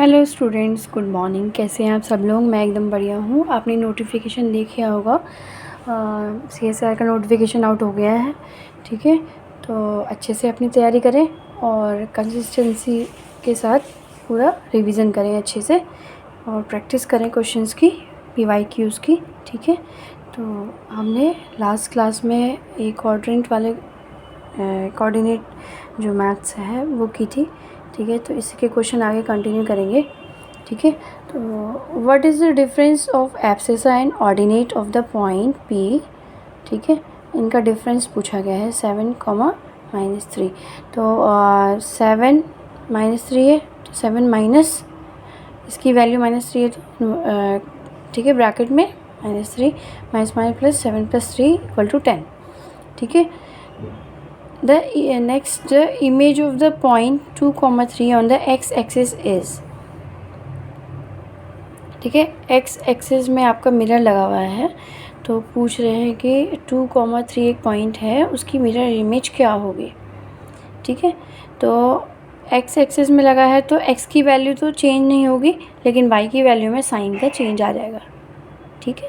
Hello students, good morning. कैसे हैं आप सब लोग? मैं एकदम बढ़िया हूँ। आपने नोटिफिकेशन देखा होगा, CSIR का नोटिफिकेशन आउट हो गया है। ठीक है, तो अच्छे से अपनी तैयारी करें और कंसिस्टेंसी के साथ पूरा रिवीजन करें अच्छे से और प्रैक्टिस करें क्वेश्चंस की, PYQs की। ठीक है, तो हमने लास्ट क्लास में एक क्वाड्रेंट वाले कोऑर्डिनेट जो मैथ्स है वो की थी। ठीक है, तो इसी के क्वेश्चन आगे कंटिन्यू करेंगे। ठीक है, तो what is the difference of abscissa and ordinate of the point P। ठीक है, इनका डिफरेंस पूछा गया है 7, -3। तो 7 -3 है, तो 7 माइनस इसकी वैल्यू -3 है, तो ठीक है, ब्रैकेट में -3 माइनस प्लस 7 + 3 = 10। ठीक है, the next the image of the point 2, 3 on the x-axis is। ठीक है, x-axis में आपका मिरर लगा हुआ है, तो पूछ रहे हैं कि 2, 3 एक पॉइंट है, उसकी मिरर इमेज क्या होगी। ठीक है, तो x-axis में लगा है तो x की वैल्यू तो चेंज नहीं होगी, लेकिन y की वैल्यू में साइन का चेंज आ जाएगा। ठीक है,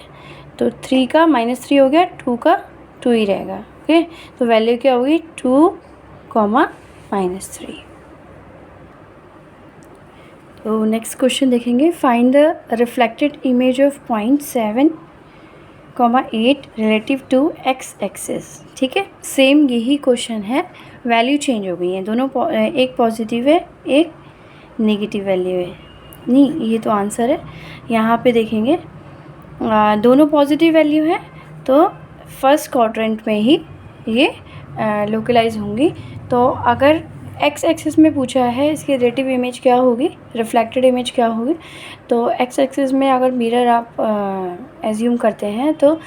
तो 3 का -3 हो गया, 2 का 2 ही रहेगा। ओके, तो वैल्यू क्या होगी 2, -3। तो नेक्स्ट क्वेश्चन देखेंगे, find the reflected image of point 7, 8 relative to x-axis। ठीक है, सेम यही क्वेश्चन है, वैल्यू चेंज हो गई है दोनों, एक पॉजिटिव है एक नेगेटिव वैल्यू है। नहीं, ये तो आंसर है। यहाँ पे देखेंगे दोनों पॉजिटिव वैल्यू है, तो फर्स्ट क्वाड्रेंट में ही ये लोकलाइज होंगी। तो अगर एक्स एक्सिस में पूछा है इसकी रिलेटिव इमेज क्या होगी, रिफ्लेक्टेड इमेज क्या होगी, तो एक्स एक्सिस में अगर मिरर आप एज्यूम करते हैं तो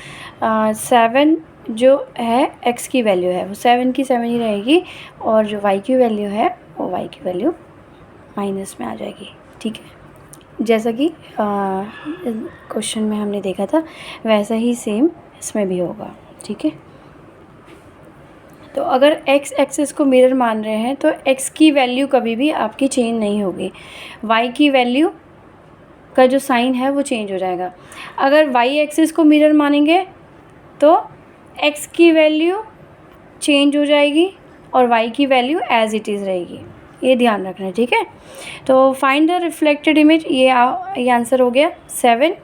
7 जो है एक्स की वैल्यू है वो 7 की 7 ही रहेगी, और जो वाई की वैल्यू है वो वाई की वैल्यू माइनस में आ जाएगी। ठीक है, जैसा कि क्वेश्चन में हमने देखा था वैसा ही सेम इसमें भी होगा। ठीक है, तो अगर x एक्सिस को मिरर मान रहे हैं तो x की वैल्यू कभी भी आपकी चेंज नहीं होगी, y की वैल्यू का जो साइन है वो चेंज हो जाएगा। अगर y एक्सिस को मिरर मानेंगे तो x की वैल्यू चेंज हो जाएगी और y की वैल्यू एज इट इज़ रहेगी, ये ध्यान रखना है। ठीक है, तो फाइंड द रिफ्लेक्टेड इमेज, ये आंसर हो गया 7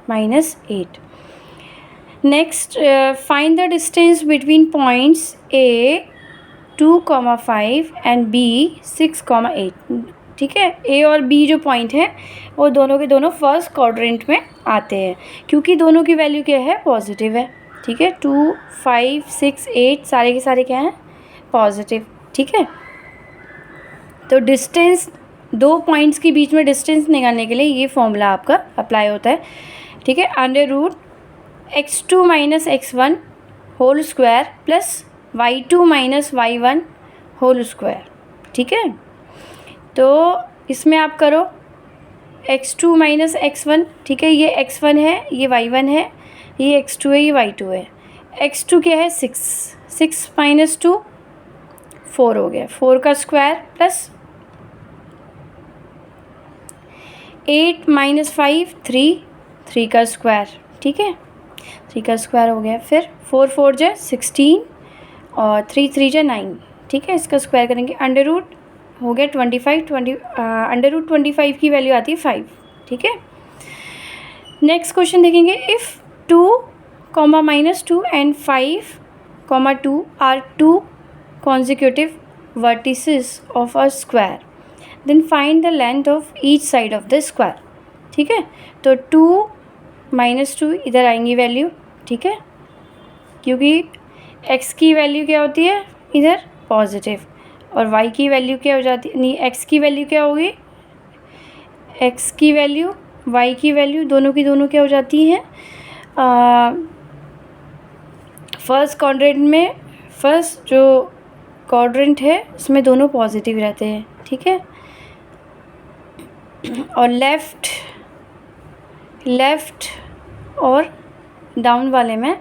- 8। Next, find the distance between points A 2, 5 and B 6, 8। ठीक है, A और B जो पॉइंट है वो दोनों के दोनों फर्स्ट क्वाड्रेंट में आते हैं, क्योंकि दोनों की वैल्यू क्या है, पॉजिटिव है। ठीक है, 2, 5, 6, 8 सारे के सारे क्या हैं, पॉजिटिव। ठीक है, तो डिस्टेंस दो पॉइंट्स के बीच में डिस्टेंस निकालने के लिए ये फॉर्मूला आपका अप्लाई होता है। ठीक है, √x2 - x1 whole square plus y2 - y1 whole square. ठीक है, तो इसमें आप करो x2 - x1। ठीक है, ये x1 है, ये y1 है, ये x2 है, ये y2 है। x2 क्या है 6, 6 - 2 4 हो गया, 4 का स्क्वायर प्लस 8 - 5 3, 3 का स्क्वायर। ठीक है, 3 का स्क्वायर हो गया, फिर 4 4 × 16 और 3 3 × 9। ठीक है, इसका स्क्वायर करेंगे, अंडर रूट हो गया 25, अंडर रूट 25 की वैल्यू आती है 5। ठीक है, नेक्स्ट क्वेश्चन देखेंगे, if 2, -2 and 5, 2 are 2 consecutive vertices of a square, then find the length of each side of the square। ठीक है, तो 2 - 2 इधर आएंगी वैल्यू। ठीक है, क्योंकि x की वैल्यू क्या होती है इधर पॉजिटिव, और y की वैल्यू क्या हो जाती है, नहीं x की वैल्यू क्या होगी, x की वैल्यू y की वैल्यू दोनों की दोनों क्या हो जाती हैं, फर्स्ट क्वाड्रेंट में, फर्स्ट जो क्वाड्रेंट है उसमें दोनों पॉजिटिव रहते हैं। ठीक है, और लेफ़्ट और डाउन वाले में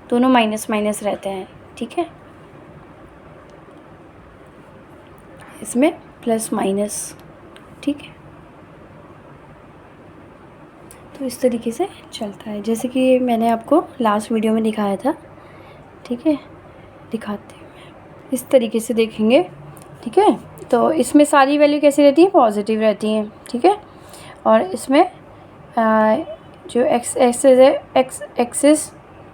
दोनों माइनस माइनस रहते हैं। ठीक है, इसमें प्लस माइनस। ठीक है, तो इस तरीके से चलता है, जैसे कि मैंने आपको लास्ट वीडियो में दिखाया था। ठीक है, दिखाते हैं, इस तरीके से देखेंगे। ठीक है, तो इसमें सारी वैल्यू कैसी रहती हैं, पॉजिटिव रहती हैं। ठीक है, और इसमें जो एक्स एक्सिस है, एक्स एक्सिस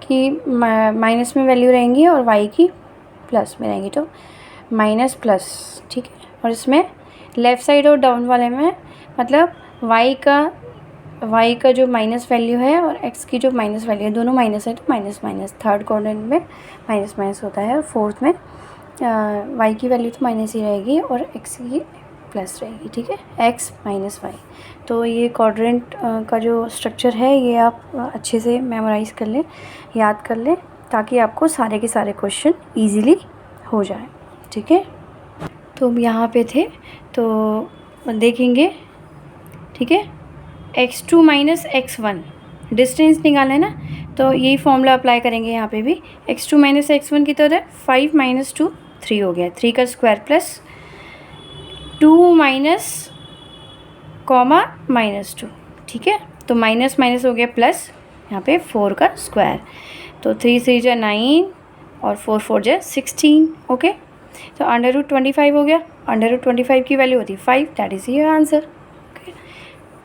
की माइनस में वैल्यू रहेंगी और वाई की प्लस में रहेंगी, तो माइनस प्लस। ठीक है, और इसमें लेफ़्ट साइड और डाउन वाले में मतलब वाई का जो माइनस वैल्यू है और एक्स की जो माइनस वैल्यू है, दोनों माइनस है तो माइनस माइनस, थर्ड क्वाड्रेंट में माइनस माइनस होता है, और फोर्थ में वाई की वैल्यू तो माइनस ही रहेगी और एक्स की प्लस रहेगी। ठीक है, एक्स माइनस वाई। तो ये क्वाड्रेंट का जो स्ट्रक्चर है ये आप अच्छे से मेमोराइज़ कर लें, याद कर लें, ताकि आपको सारे के सारे क्वेश्चन ईजीली हो जाए। ठीक है, तो हम यहाँ पे थे तो देखेंगे। ठीक है, x2 माइनस x1 डिस्टेंस निकालना है ना, तो यही फॉर्मूला अप्लाई करेंगे यहाँ पे भी। x2 माइनस x1 की तरह 5 माइनस 2 3 हो गया, 3 का square plus 2 minus comma minus 2। ठीक है, तो माइनस माइनस हो गया प्लस, यहाँ पे 4 का स्क्वायर, तो 3 3 जा 9 और 4 4 जा 16। ओके, तो अंडर रूट 25 हो गया, अंडर रूट 25 की वैल्यू होती है 5, that is your answer. Okay,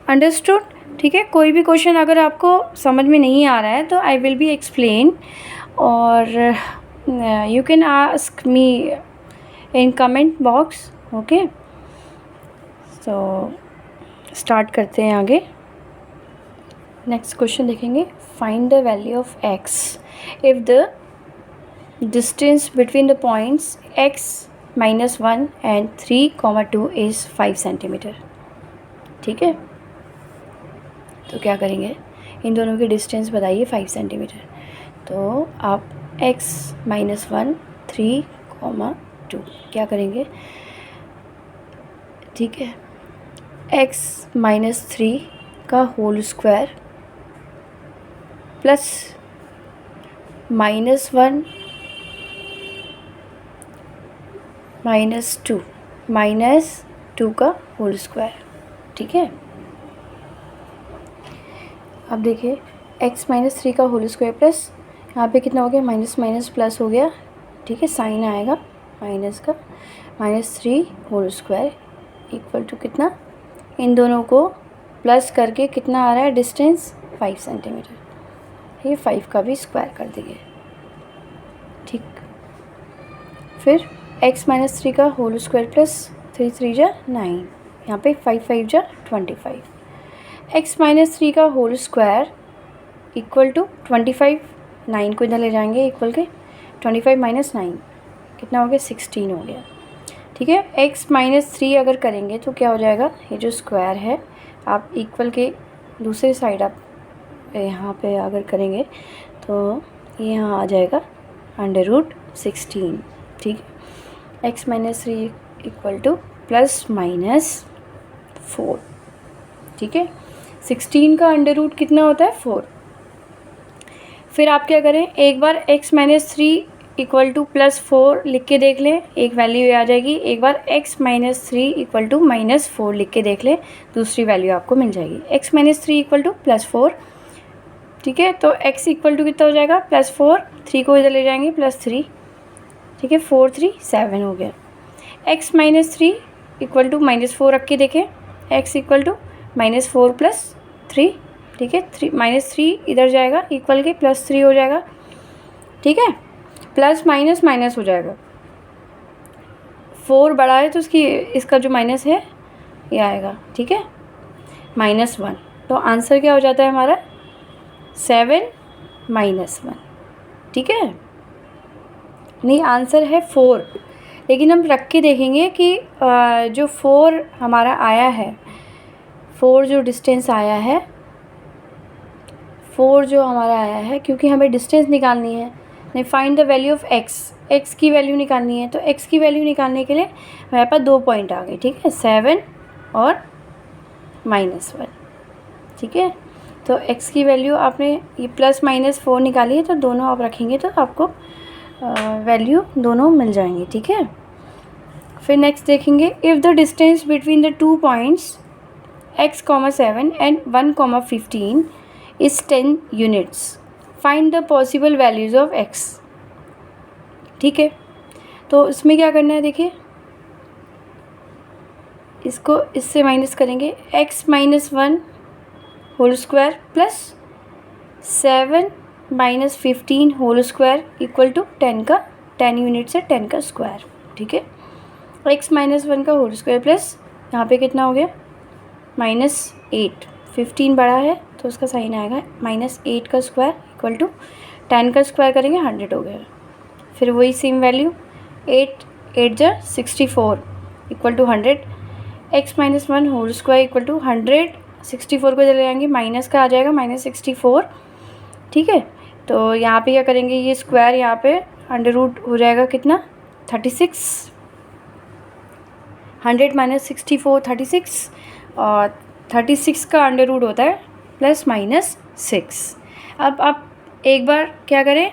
understood. ठीक है, कोई भी क्वेश्चन अगर आपको समझ में नहीं आ रहा है तो आई विल बी एक्सप्लेन, और you can ask me in comment box. Okay, तो स्टार्ट करते हैं आगे। नेक्स्ट क्वेश्चन देखेंगे, find the value of x if the distance between the points x -1 and 3, 2 is 5 centimetre. ठीक है, तो क्या करेंगे, इन दोनों की डिस्टेंस बताइए 5 सेंटीमीटर। तो आप x -1 3, 2 क्या करेंगे। ठीक है, x -3 का होल स्क्वायर प्लस -1 -2 का होल स्क्वायर। ठीक है, अब देखिए x -3 का होल स्क्वायर प्लस यहाँ पे कितना हो गया, माइनस माइनस प्लस हो गया। ठीक है, साइन आएगा माइनस का, -3 होल स्क्वायर इक्वल टू कितना, इन दोनों को प्लस करके कितना आ रहा है डिस्टेंस, 5 सेंटीमीटर। ये 5 का भी स्क्वायर कर दिए। ठीक, फिर x -3 का होल स्क्वायर प्लस 3 3 जा 9, यहाँ पे 5 5 जा 25। x -3 का होल स्क्वायर इक्वल टू 25, 9 को इधर ले जाएंगे इक्वल के, 25 - 9 कितना हो गया, 16 हो गया। ठीक है, x -3 अगर करेंगे तो क्या हो जाएगा, ये जो स्क्वायर है आप इक्वल के दूसरे साइड आप यहाँ पे अगर करेंगे तो ये यहाँ आ जाएगा √16। ठीक है, x -3 इक्वल टू ±4। ठीक है, 16 का अंडर रूट कितना होता है, 4। फिर आप क्या करें, एक बार x -3 इक्वल टू +4 लिख के देख लें, एक वैल्यू आ जाएगी। एक बार x -3 इक्वल टू -4 लिख के देख लें, दूसरी वैल्यू आपको मिल जाएगी। x -3 equal to +4। ठीक है, तो x इक्वल टू कितना हो जाएगा, +4, 3 को इधर ले जाएंगे +3। ठीक है, 4 3 7 हो गया। x -3 इक्वल टू -4 रख के देखें, x इक्वल टू -4 + 3। ठीक है, -3 इधर जाएगा इक्वल के +3 हो जाएगा। ठीक है, प्लस माइनस माइनस हो जाएगा, 4 बड़ा है तो इसका जो माइनस है ये आएगा। ठीक है, -1, तो आंसर क्या हो जाता है हमारा, 7 - 1। ठीक है, नहीं आंसर है 4, लेकिन हम रख के देखेंगे कि जो 4 हमारा आया है, 4 जो डिस्टेंस आया है, 4 जो हमारा आया है, क्योंकि हमें डिस्टेंस निकालनी है, नहीं find the value of x की वैल्यू निकालनी है। तो x की वैल्यू निकालने के लिए हमारे पास 2 पॉइंट आ गए। ठीक है, 7 और -1। ठीक है, तो x की वैल्यू आपने ये +-4 निकाली है, तो दोनों आप रखेंगे तो आपको वैल्यू दोनों मिल जाएंगे। ठीक है, फिर नेक्स्ट देखेंगे, if the distance between the 2 points x,7 and 1,15 is 10 units. Find the possible values of x. ठीक है, तो इसमें क्या करना है, देखिए इसको इससे माइनस करेंगे, x-1 whole square plus 7 - 15 whole square equal to 10 unit से 10 का स्क्वायर. ठीक है, x-1 का होल स्क्वायर प्लस यहाँ पे कितना हो गया -8. 15 बड़ा है तो उसका साइन आएगा -8 का स्क्वायर इक्वल टू 10 का स्क्वायर करेंगे 100 हो गया. फिर वही same value 8 × 64 equal to 100. x-1 whole square equal to 100. 64 को चले जाएंगे, माइनस का आ जाएगा -64. ठीक है, तो यहाँ पे क्या करेंगे, ये स्क्वायर यहाँ पे अंडर रूट हो जाएगा कितना 36. 100 - 64 36, और 36 का अंडर रूट होता है +-6. अब आप एक बार क्या करें,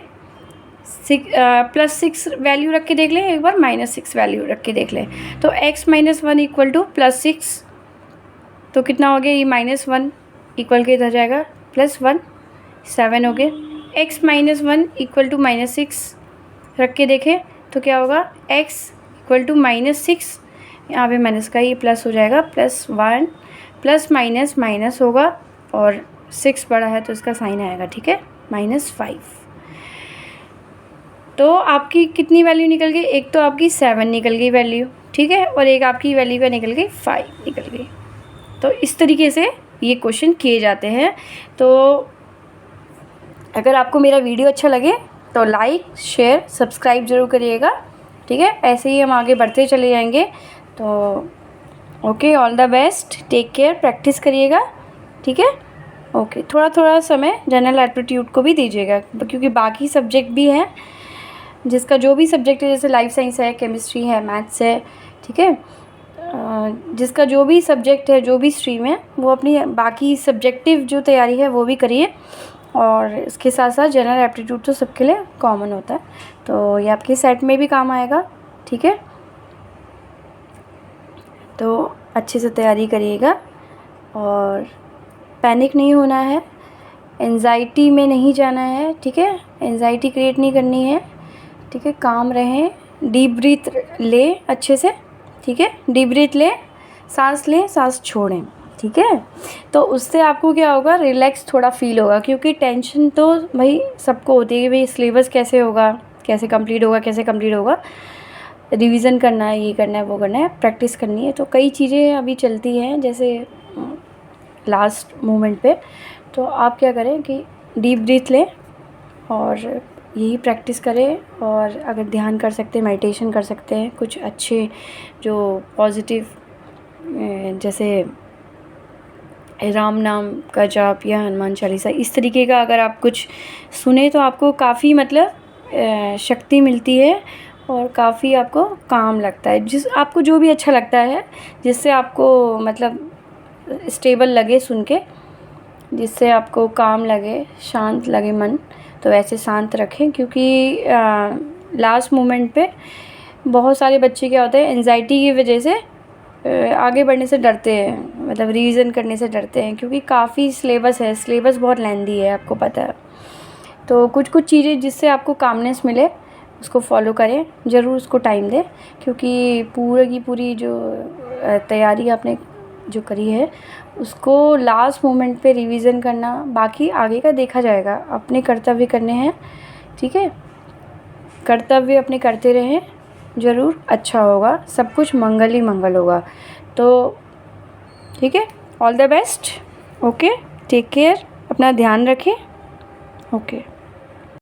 +6 वैल्यू रख के देख लें, एक बार -6 वैल्यू रख के देख लें. तो x-1 इक्वल टू +6, तो कितना हो गया, ये -1 इक्वल के इधर जाएगा +1, 7 हो गए. x-1 इक्वल टू -6 रख के देखें तो क्या होगा, x इक्वल टू -6, यहाँ पे माइनस का ये प्लस हो जाएगा, +1 प्लस माइनस माइनस होगा, और 6 बड़ा है तो इसका साइन आएगा. ठीक है, -5. तो आपकी कितनी वैल्यू निकल गई, एक तो आपकी 7 निकल गई वैल्यू. ठीक है, और एक आपकी वैल्यू का निकल गई 5 निकल गई. तो इस तरीके से ये क्वेश्चन किए जाते हैं. तो अगर आपको मेरा वीडियो अच्छा लगे तो लाइक शेयर सब्सक्राइब ज़रूर करिएगा. ठीक है, ऐसे ही हम आगे बढ़ते चले जाएंगे. तो okay, all the best, take care, practice करिएगा. ठीक है, ओके. थोड़ा थोड़ा समय जनरल एप्टीट्यूड को भी दीजिएगा, क्योंकि बाकी सब्जेक्ट भी हैं, जिसका जो भी सब्जेक्ट है, जैसे लाइफ साइंस है, केमिस्ट्री है, मैथ्स है. ठीक है, जिसका जो भी सब्जेक्ट है, जो भी स्ट्रीम है, वो अपनी बाकी सब्जेक्टिव जो तैयारी है वो भी करिए, और इसके साथ साथ जनरल एप्टीट्यूड तो सबके लिए कॉमन होता है, तो ये आपके सेट में भी काम आएगा. ठीक है, तो अच्छे से तैयारी करिएगा, और पैनिक नहीं होना है, एंजाइटी में नहीं जाना है. ठीक है, एंजाइटी क्रिएट नहीं करनी है. ठीक है, काम रहें, डीप ब्रीथ ले अच्छे से. ठीक है, डीप ब्रीथ ले, सांस लें, सांस छोड़ें. ठीक है, तो उससे आपको क्या होगा, रिलैक्स थोड़ा फील होगा, क्योंकि टेंशन तो भाई सबको होती है कि भाई सिलेबस कैसे होगा, कैसे कंप्लीट होगा, रिवीजन करना है, ये करना है, वो करना है, प्रैक्टिस करनी है. तो कई चीज़ें अभी चलती हैं जैसे लास्ट मोमेंट पे, तो आप क्या करें कि डीप ब्रीथ लें और यही प्रैक्टिस करें. और अगर ध्यान कर सकते हैं, मेडिटेशन कर सकते हैं, कुछ अच्छे जो पॉजिटिव जैसे राम नाम का जाप या हनुमान चालीसा, इस तरीके का अगर आप कुछ सुने तो आपको काफ़ी मतलब शक्ति मिलती है, और काफ़ी आपको काम लगता है. आपको जो भी अच्छा लगता है, जिससे आपको मतलब स्टेबल लगे सुन के, जिससे आपको काम लगे, शांत लगे मन, तो ऐसे शांत रखें. क्योंकि लास्ट मोमेंट पे बहुत सारे बच्चे क्या होते हैं, एंजाइटी की वजह से आगे बढ़ने से डरते हैं, मतलब रिवीजन करने से डरते हैं, क्योंकि काफ़ी सिलेबस बहुत लेंदी है, आपको पता है. तो कुछ चीज़ें जिससे आपको कामनेस मिले उसको फॉलो करें, ज़रूर उसको टाइम दें, क्योंकि पूरी की पूरी जो तैयारी आपने जो करी है उसको लास्ट मोमेंट पे रिवीजन करना, बाकी आगे का देखा जाएगा. अपने कर्तव्य करने हैं. ठीक है, कर्तव्य अपने करते रहें, ज़रूर अच्छा होगा, सब कुछ मंगल ही मंगल होगा. तो ठीक है, all the best. Okay, take care, अपना ध्यान रखें. ओके.